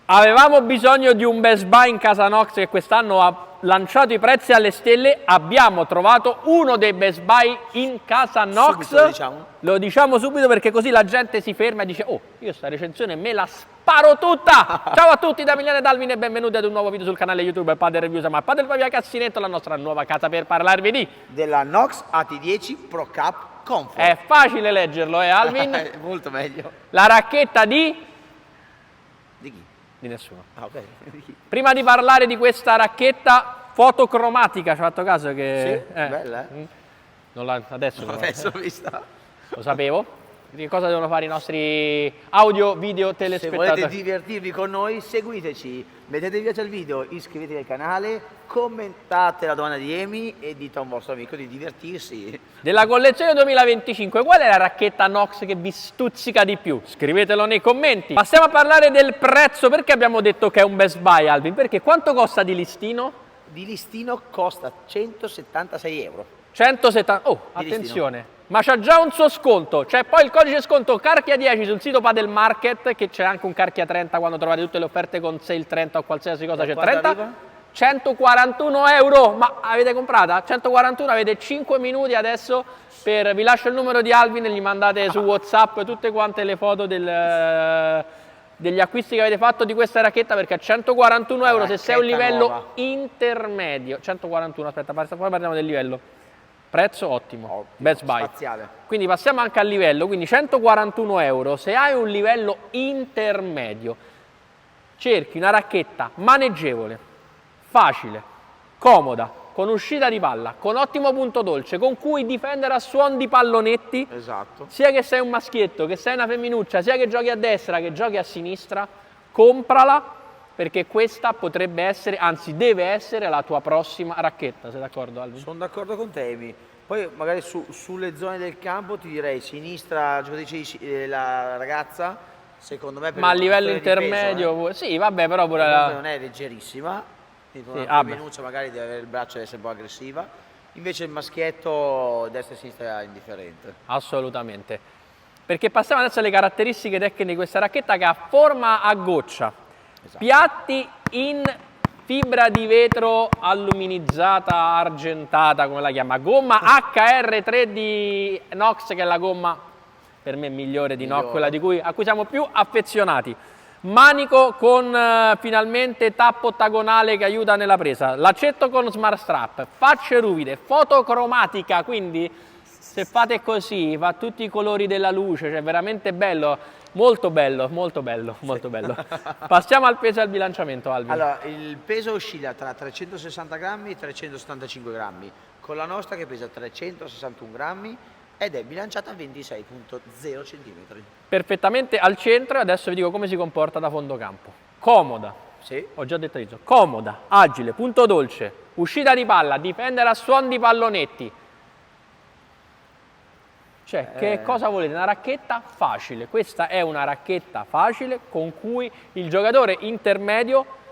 Avevamo bisogno di un Best Buy in casa Nox che quest'anno ha lanciato i prezzi alle stelle. Abbiamo trovato uno dei Best Buy in casa Nox. Subito, diciamo. Lo diciamo subito perché così la gente si ferma e dice: oh, io sta recensione me la sparo tutta! Ciao a tutti da Emiliano Dalvin e benvenuti ad un nuovo video sul canale YouTube Padel Reviews. Ma Padel Pavia Cassinetto, la nostra nuova casa per parlarvi di... della Nox AT10 Pro Cup Comfort. È facile leggerlo, Alvin? Molto meglio. La racchetta di... Di chi? Di nessuno. Ah, ok. Prima di parlare di questa racchetta fotocromatica, ci ha fatto caso che... Sì, bella, Non la... Adesso Adesso l'ho vista. lo sapevo. Che cosa devono fare i nostri audio, video, Se telespettatori? volete divertirvi con noi, seguiteci, mettete mi piace al video, iscrivetevi al canale, commentate la domanda di Emi e dite a un vostro amico di divertirsi. Della collezione 2025, qual è la racchetta Nox che vi stuzzica di più? Scrivetelo nei commenti. Passiamo a parlare del prezzo. Perché abbiamo detto che è un Best Buy, Alvin? Perché quanto costa di listino? Di listino costa 176 euro. 170. Oh, Di attenzione. Ma c'ha già un suo sconto. C'è poi il codice sconto Carchia10 sul sito Padel Market, che c'è anche un Carchia 30 quando trovate tutte le offerte con sale 30 o qualsiasi cosa c'è 30. Arriva? 141 euro. Ma avete comprata? 141, avete 5 minuti adesso per... Vi lascio il numero di Alvin e gli mandate su WhatsApp tutte quante le foto degli acquisti che avete fatto di questa racchetta, perché a 141 euro se sei un livello nuova. intermedio. 141, aspetta, poi parliamo del livello. Prezzo ottimo, Best Buy. Spaziale. Quindi passiamo anche al livello, quindi 141 euro se hai un livello intermedio. Cerchi una racchetta maneggevole, facile, comoda, con uscita di palla, con ottimo punto dolce, con cui difendere a suon di pallonetti. Esatto. Sia che sei un maschietto, che sei una femminuccia, sia che giochi a destra, che giochi a sinistra, comprala, perché questa potrebbe essere, anzi deve essere la tua prossima racchetta. Sei d'accordo, Alvin? Sono d'accordo con te, Emi. Poi magari sulle zone del campo ti direi sinistra, giocatrice la ragazza, secondo me per Ma a il livello fattore di intermedio, peso, sì, vabbè, però pure comunque non è leggerissima, tipo Sì, una vabbè. femminuccia magari deve avere il braccio deve essere un po' aggressiva, invece il maschietto destra e sinistra è indifferente. assolutamente. Perché passiamo adesso alle caratteristiche tecniche di questa racchetta, che ha forma a goccia, Esatto. piatti in fibra di vetro aluminizzata, argentata, come la chiama, gomma HR3 di Nox, che è la gomma per me migliore di Nox, quella a cui siamo più affezionati. Manico con finalmente tappo ottagonale che aiuta nella presa, laccetto con smart strap, facce ruvide, fotocromatica, quindi se fate così fa tutti i colori della luce, cioè veramente bello. Molto bello, molto bello, molto bello. Passiamo al peso e al bilanciamento, Alvin. Allora, il peso oscilla tra 360 grammi e 375 grammi, con la nostra che pesa 361 grammi ed è bilanciata a 26,0 cm. Perfettamente al centro, e adesso vi dico come si comporta da fondo campo. Comoda, Sì. ho già detto all'inizio, comoda, agile, punto dolce, uscita di palla, difendere a suon di pallonetti. Cioè, che cosa volete? Una racchetta facile. Questa è una racchetta facile con cui il giocatore intermedio,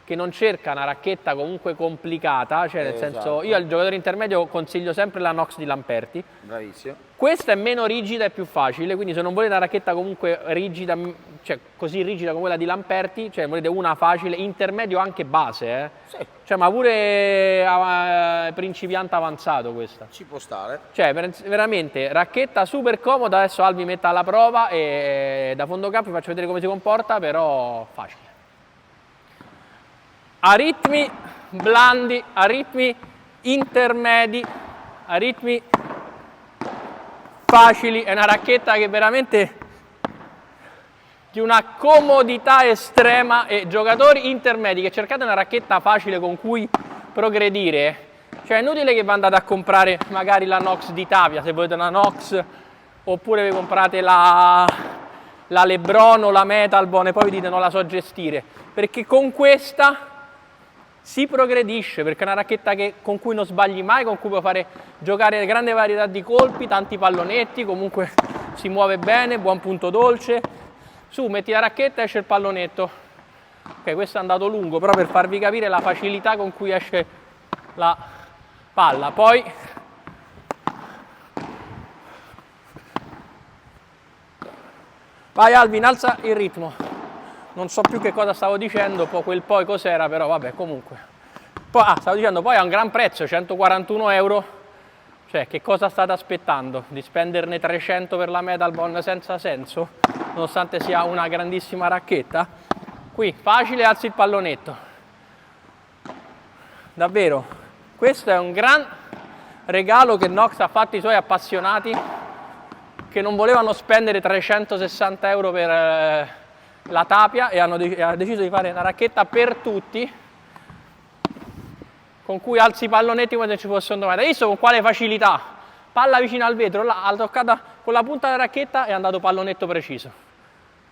che non cerca una racchetta comunque complicata, cioè nel senso, io al giocatore intermedio consiglio sempre la Nox di Lamperti. Bravissimo. Questa è meno rigida e più facile, quindi se non volete una racchetta comunque rigida, cioè così rigida come quella di Lamperti, cioè volete una facile, intermedio anche base, Sì, cioè ma pure principiante avanzato questa. ci può stare. Cioè veramente racchetta super comoda. Adesso Albi metta alla prova e da fondo campo vi faccio vedere come si comporta, però facile. A ritmi blandi, a ritmi intermedi, a ritmi facili, è una racchetta che veramente di una comodità estrema, e giocatori intermedi che cercate una racchetta facile con cui progredire, cioè è inutile che vi andate a comprare magari la Nox di Tapia, se volete una Nox, oppure vi comprate la Lebron o la Metalbone e poi vi dite non la so gestire, perché con questa si progredisce, perché è una racchetta con cui non sbagli mai, con cui puoi fare giocare grande varietà di colpi, tanti pallonetti, comunque si muove bene, buon punto dolce. Su, metti la racchetta e esce il pallonetto. Ok, questo è andato lungo, però per farvi capire la facilità con cui esce la palla. Poi vai Alvin, alza il ritmo. non so più che cosa stavo dicendo, poi cos'era, però vabbè, comunque. Poi, stavo dicendo, poi ha un gran prezzo, 141 euro. Cioè, che cosa state aspettando? Di spenderne 300 per la Metal Bond senza senso? Nonostante sia una grandissima racchetta? Qui, facile, alzi il pallonetto. Davvero, questo è un gran regalo che Nox ha fatto ai suoi appassionati che non volevano spendere 360 euro per la Tapia e ha deciso di fare una racchetta per tutti con cui alzi i pallonetti come se ci fosse un domani. Hai visto con quale facilità? Palla vicino al vetro, là, l'ha toccata con la punta della racchetta e è andato pallonetto preciso.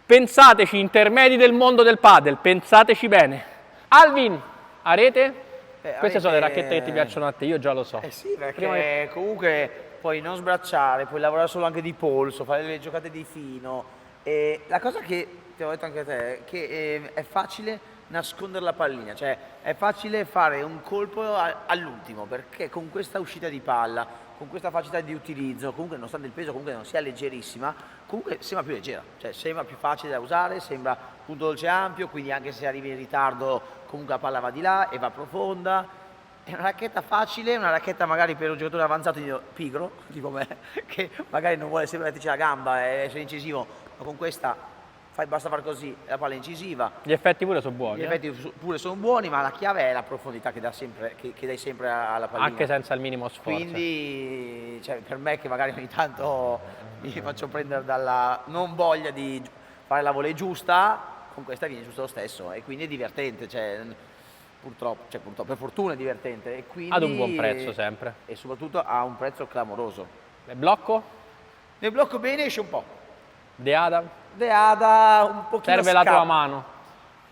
Pensateci, intermedi del mondo del padel, pensateci bene. Alvin, a rete? Queste sono le racchette che ti piacciono a te, io già lo so. Sì, perché comunque puoi non sbracciare, puoi lavorare solo anche di polso, fare le giocate di fino. E la cosa che ti ho detto anche a te è che è facile nascondere la pallina, cioè è facile fare un colpo all'ultimo, perché con questa uscita di palla, con questa facilità di utilizzo, comunque nonostante il peso comunque non sia leggerissima, comunque sembra più leggera, cioè sembra più facile da usare, sembra punto dolce ampio, quindi anche se arrivi in ritardo comunque la palla va di là e va profonda. È una racchetta facile, una racchetta magari per un giocatore avanzato pigro, tipo me, che magari non vuole sempre metterci la gamba e essere incisivo, ma con questa basta fare così, la palla è incisiva. Gli effetti pure sono buoni. Gli effetti pure sono buoni, ma la chiave è la profondità che dà sempre, che dai sempre alla pallina. Anche senza il minimo sforzo. Quindi, cioè, per me che magari ogni tanto mi faccio prendere dalla non voglia di fare la volley giusta, con questa viene giusto lo stesso e quindi è divertente, cioè, purtroppo, per fortuna è divertente. E quindi, ad un buon prezzo sempre. E soprattutto a un prezzo clamoroso. E blocco? Nel blocco bene esce un po'. Deada? Deada un pochino serve la tua mano.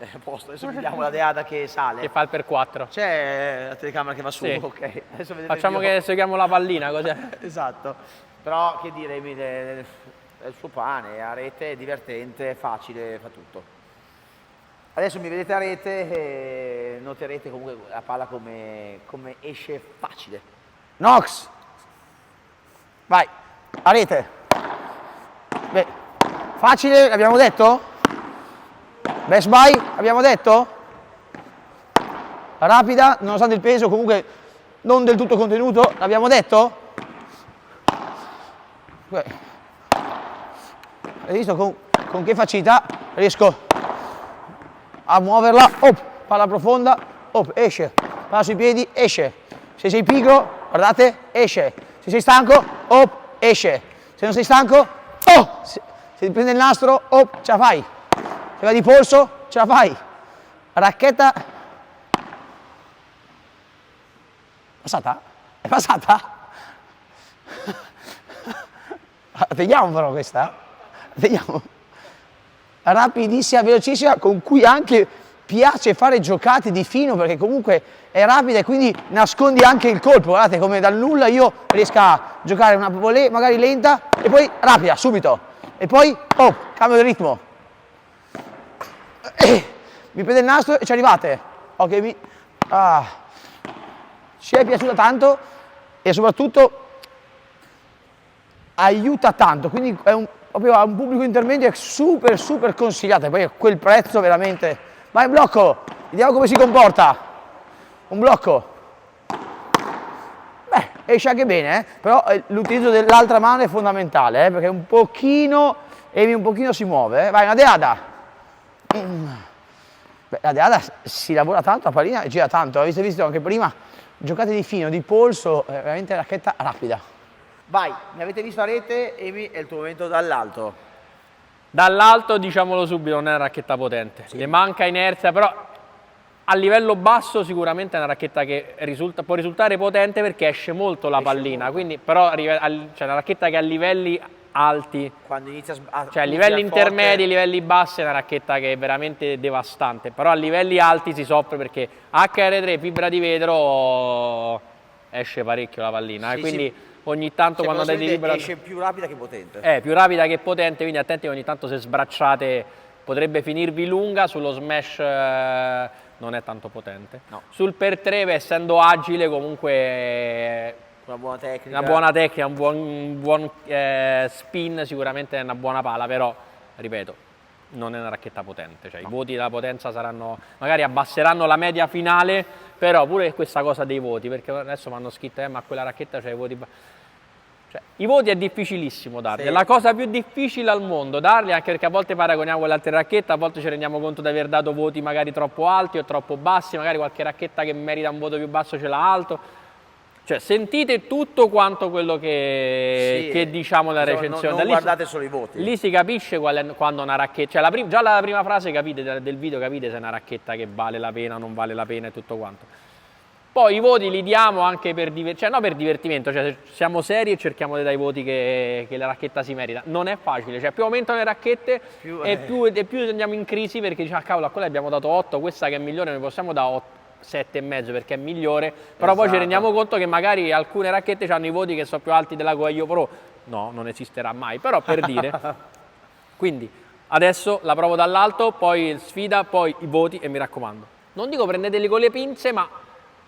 A posto, adesso vediamo la Deada che sale. Che fa il per 4. C'è la telecamera che va su, Sì. ok. Adesso Facciamo che seguiamo la pallina, così. Esatto. Però che dire, è il suo pane, a rete è divertente, è facile, fa tutto. Adesso mi vedete a rete e noterete comunque la palla come esce facile. Nox! Vai, a rete. Beh, facile, l'abbiamo detto? Best buy, abbiamo detto? Rapida, nonostante il peso, comunque non del tutto contenuto, l'abbiamo detto? Hai visto con che facilità riesco a muoverla? Palla profonda, esce, palla sui piedi, esce. Se sei pigro, guardate, esce. Se sei stanco, esce. Se non sei stanco, se ti prende il nastro, ce la fai. Se vai di polso, ce la fai. Racchetta. Passata? È passata? Vediamo però questa. Vediamo. Rapidissima, velocissima, con cui anche piace fare giocate di fino perché comunque è rapida e quindi nascondi anche il colpo. Guardate come dal nulla io riesco a giocare una volée magari lenta e poi rapida, subito. E poi, cambio di ritmo. Mi prende il nastro e ci arrivate. Ok, ci è piaciuta tanto e soprattutto aiuta tanto, quindi è proprio a un pubblico intermedio è super consigliata, poi a quel prezzo veramente. Vai in blocco, vediamo come si comporta. Un blocco. Beh, esce anche bene, però l'utilizzo dell'altra mano è fondamentale, perché un pochino si muove. Vai, una Deada. Beh, la Deada si lavora tanto, la pallina gira tanto, avete visto anche prima, giocate di fino, di polso, è veramente racchetta rapida. Vai, mi avete visto a rete, Emi, è il tuo momento dall'alto. Dall'alto, diciamolo subito, non è una racchetta potente. Sì. Le manca inerzia, però a livello basso sicuramente è una racchetta che può risultare potente perché esce molto la pallina, molto. Quindi, però c'è una racchetta che a livelli alti, quando inizia cioè a livelli intermedi, a livelli bassi è una racchetta che è veramente devastante, però a livelli alti si soffre perché HR3, fibra di vetro, esce parecchio la pallina, sì, quindi sì. Ogni tanto quando andate libera esce più rapida che potente. Più rapida che potente, quindi attenti ogni tanto se sbracciate potrebbe finirvi lunga, sullo smash non è tanto potente. No. Sul per 3 essendo agile comunque una buona tecnica, un buon spin sicuramente è una buona pala, però ripeto, non è una racchetta potente, cioè i voti della potenza saranno, magari abbasseranno la media finale, però pure questa cosa dei voti, perché adesso mi hanno scritto, ma quella racchetta c'ha i voti. Cioè, i voti è difficilissimo darli, è la cosa più difficile al mondo darli, anche perché a volte paragoniamo con le altre racchette, a volte ci rendiamo conto di aver dato voti magari troppo alti o troppo bassi, magari qualche racchetta che merita un voto più basso ce l'ha alto. Cioè, sentite tutto quanto quello che diciamo nella recensione. Non guardate solo i voti. Lì si capisce quando una racchetta, cioè già la prima frase capite del video, capite se è una racchetta che vale la pena, non vale la pena e tutto quanto. Poi i voti li diamo anche per cioè no per divertimento, cioè siamo seri e cerchiamo di dare i voti che la racchetta si merita. Non è facile, cioè più aumentano le racchette e più andiamo in crisi, perché diciamo, cavolo, a quella abbiamo dato 8, questa che è migliore ne possiamo dare 8. 7,5 perché è migliore, però poi ci rendiamo conto che magari alcune racchette hanno i voti che sono più alti della Coelho Pro. No, non esisterà mai, però per dire. Quindi adesso la provo dall'alto, poi sfida, poi i voti e mi raccomando. Non dico prendeteli con le pinze, ma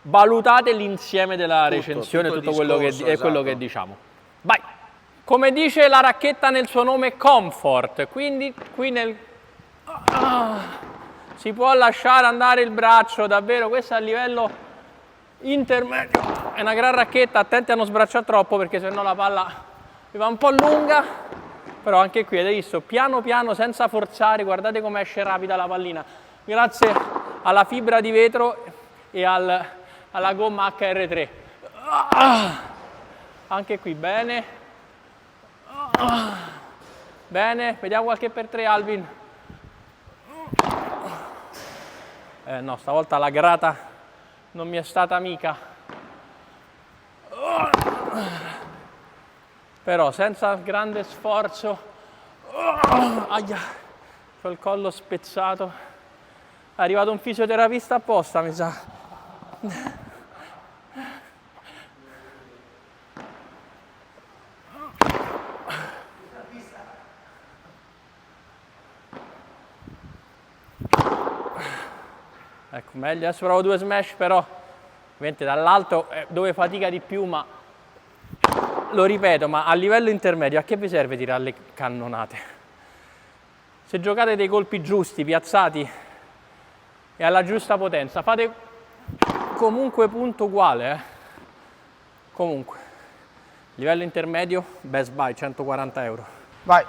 valutate l'insieme della recensione e tutto quello che diciamo. Vai! Come dice la racchetta nel suo nome, comfort, quindi qui si può lasciare andare il braccio, davvero, questo è a livello intermedio, è una gran racchetta, attenti a non sbracciare troppo perché sennò la palla vi va un po' lunga, però anche qui avete visto, piano piano, senza forzare, guardate come esce rapida la pallina, grazie alla fibra di vetro e alla gomma HR3. Anche qui, bene, bene, vediamo qualche per 3 Alvin. No, stavolta la grata non mi è stata amica. Però senza grande sforzo. Aia, c'ho il collo spezzato. È arrivato un fisioterapista apposta, mi sa. Ecco, meglio, adesso provo 2 smash, però ovviamente dall'alto dove fatica di più, ma lo ripeto, ma a livello intermedio a che vi serve tirare le cannonate? Se giocate dei colpi giusti, piazzati e alla giusta potenza, fate comunque punto uguale, Comunque, livello intermedio, Best Buy, 140 euro. Vai.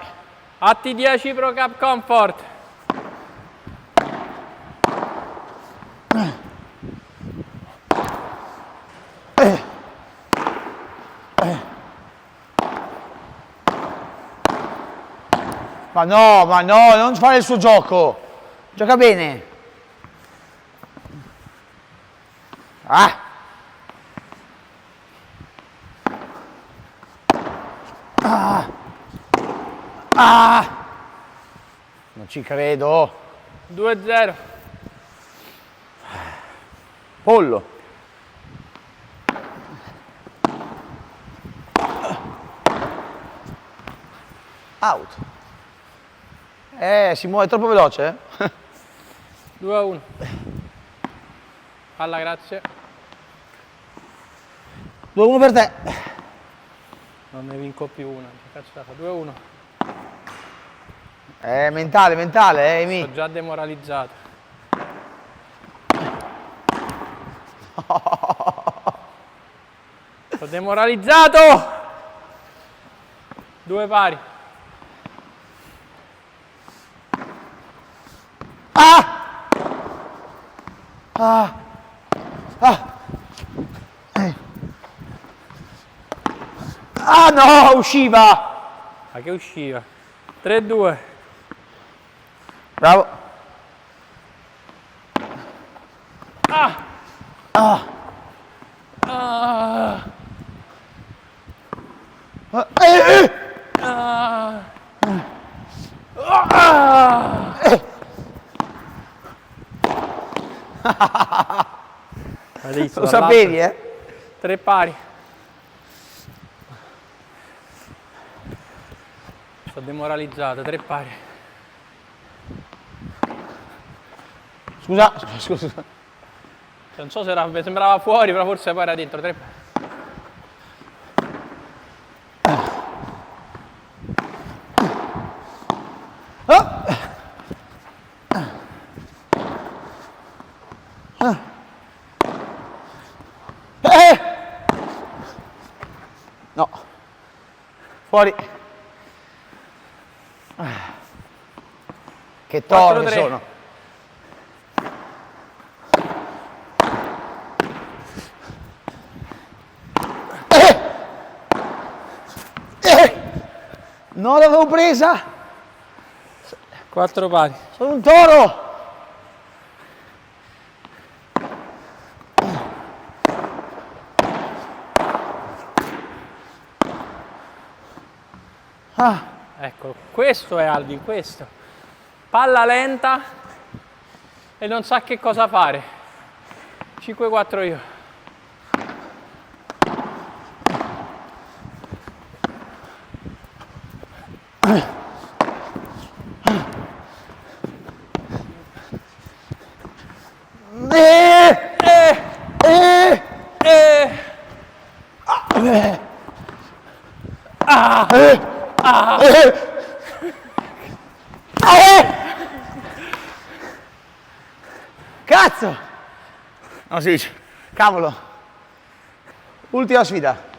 AT10 Pro Cup Comfort. Ma no, non fare il suo gioco. Gioca bene. Ah. Ah. Ah. Non ci credo. 2-0. Pollo. Out. Si muove troppo veloce, 2-1. Palla, grazie. 2-1 per te. Non ne vinco più una. Che cazzo da fa? 2-1. Mentale, Emi. Sono già demoralizzato. Sono demoralizzato! 2 pari. Ah! Ah! Ah! Ah no, usciva! Ma che usciva? 3-2. Bravo. Ah! Ah! Ah! Ah! Ah! Visto, Lo sapevi, 3 pari. Sono demoralizzato, 3 pari. Scusa. Non so se sembrava fuori, però forse poi era dentro. 3 pari. Fuori. Che toro che 4-3. sono. Non l'avevo presa. 4 pari. Sono un toro. Ah, Ecco, questo è Alvin, questo. Palla lenta e non sa che cosa fare. 5-4 io. cazzo! Non si dice. Cavolo. Ultima sfida.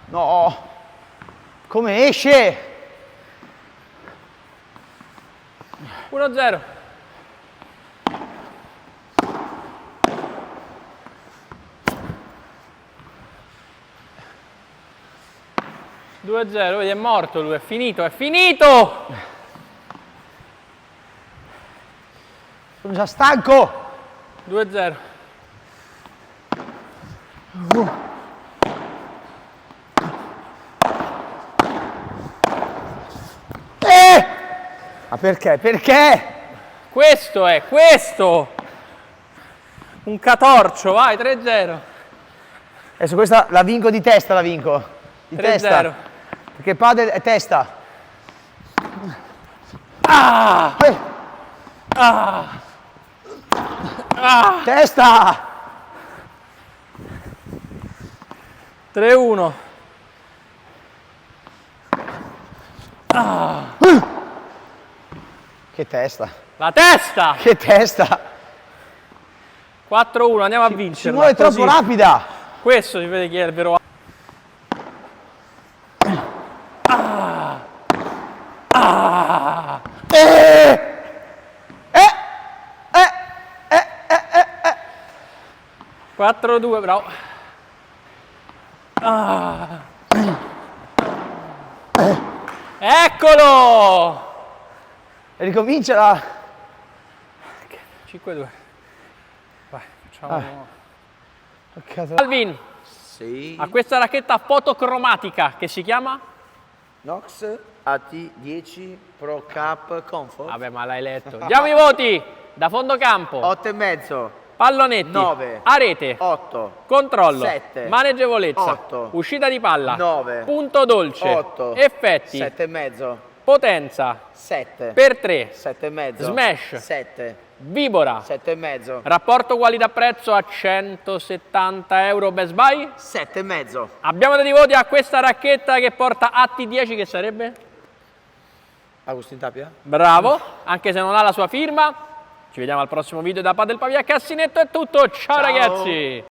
No. Come esce? 1-0. Vedi, è morto lui, è finito, è finito! Sono già stanco. 2-0. Ma perché? Perché? Questo è, questo! Un catorcio, vai, 3-0. Adesso questa la vinco di testa, la vinco. Di 3-0. testa. Perché padel è testa. Ah! Ah, Ah! testa! 3-1. Che testa. La testa! Che testa. 4-1, andiamo a Si vincere. muove troppo rapida. Questo si vede chi è il vero. Eh! 4-2, bravo. Ah. Eccolo! Ricominciala. 5-2. Vai, facciamo. Cazzo. Alvin, Sì. ha questa racchetta fotocromatica che si chiama? Nox AT10 Pro Cup Comfort. Vabbè, ma l'hai letto. Diamo i voti da fondo campo. 8,5. Pallonetti. 9. A rete. 8. Controllo. 7. Maneggevolezza. 8. Uscita di palla. 9. Punto dolce. 8. Effetti. 7,5. Potenza. 7. Per 3. 7,5. Smash. 7. Vibora. 7,5. Rapporto qualità-prezzo a 170 euro Best Buy. 7,5. Abbiamo dato i voti a questa racchetta che porta AT10, che sarebbe? Agustin Tapia? Bravo, anche se non ha la sua firma. Ci vediamo al prossimo video da Padel Pavia Cassinetto, è tutto. Ciao. Ciao. Ragazzi!